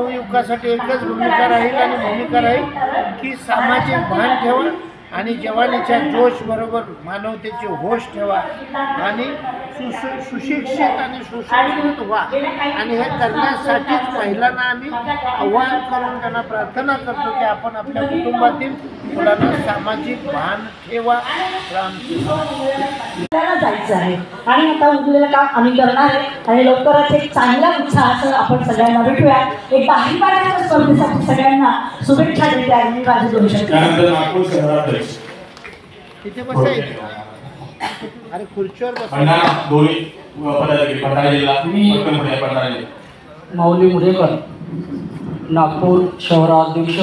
युवकासाठी एकच भूमिका राहील आणि भूमिका राहील की सामाजिक भान ठेवा आणि जवानीच्या जोश बरोबर मानवतेची होश ठेवा आणि सुशिक्षित आणि सुसंस्कृत व्हा। आणि हे करण्यासाठीच महिलांना आम्ही आव्हान करून त्यांना प्रार्थना करतो की आपण आपल्या कुटुंबातील मुलांना सामाजिक भान ठेवा। जायचं आहे आणि आता उरलेलं काम आम्ही करणार आहे आणि लवकरच एक चांगला उत्साहासह आपण सगळ्यांना भेटूया। एक बाही पाण्याच्या स्पर्धेसाठी सगळ्यांना शुभेच्छा देते आहे मी माझे दोन शब्द। तिथे बसायचं अरे खुर्चीवर माऊली मुरेकर नागपूर शहराध्यक्ष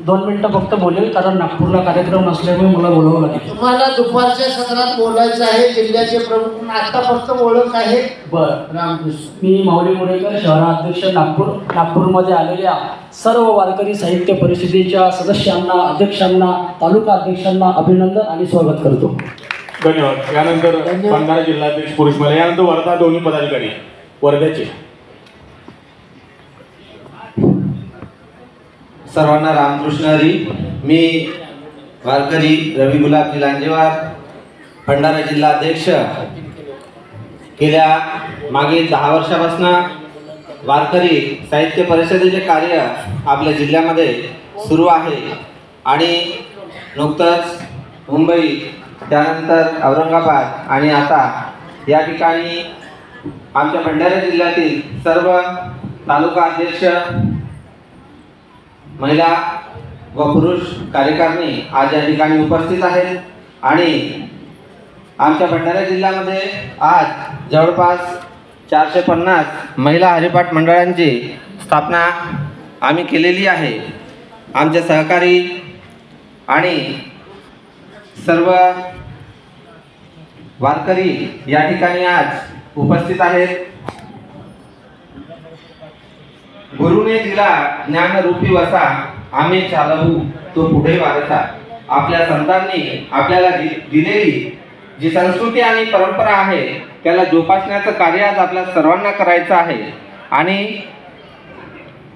2 मिनिटं फक्त बोलेल कारण नागपूरला कार्यक्रम नसल्यामुळे मला बोलावं लागेल। तुम्हाला दुपारच्या सत्रात बोलायचं आहे। जिल्ह्याचे प्रमुख आता फक्त ओळख आहे। बरं रामकृष्ण मी माऊली मुरेकर शहराध्यक्ष नागपूरमध्ये आलेल्या सर्व वारकरी साहित्य परिषदेच्या सदस्यांना अध्यक्षांना तालुका अध्यक्षांना अभिनंदन आणि स्वागत करतो। धन्यवाद। यानंतर भंडारा जिल्हाध्यक्ष पुरुष महिला यानंतर वर्धा दोन्ही पदाधिकारी वर्ध्याचे। सर्वांना रामकृष्ण हरी। मी वारकरी रवी गुलाबजी लांजेवार भंडारा जिल्हा अध्यक्ष। गेल्या मागील 10 वर्षापासून वारकरी साहित्य परिषदेचे कार्य आपल्या जिल्ह्यामध्ये सुरू आहे आणि नुकतंच मुंबई त्यानंतर औरंगाबाद आणि आता या ठिकाणी आमच्या भंडारा जिल्ह्यातील सर्व तालुका अध्यक्ष महिला व पुरुष कार्यकारिणी आज या ठिकाणी उपस्थित आहेत आणि आमच्या भंडारा जिल्ह्यामध्ये आज जवळपास 450 महिला हरिपाठ मंडळांची स्थापना आम्ही केलेली आहे। आमचे सहकारी आणि सर्व वारकरी या ठिकाणी आज उपस्थित आहेत। गुरुने दिला ज्ञानरूपी वसा आम्ही चालवू तो पुढे वारसा। आपल्या संतांनी आपल्याला दिलेली जी संस्कृती आणि परंपरा आहे त्याला जोपासण्याचं कार्य आज आपल्या सर्वांना करायचं आहे आणि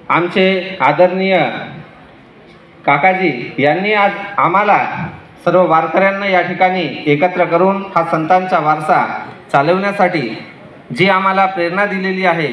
आमचे आदरणीय काकाजी यांनी आज आम्हाला सर्व वारकऱ्यांना या ठिकाणी एकत्र करून हा संतांचा वारसा चालवण्यासाठी जी आम्हाला प्रेरणा दिलेली आहे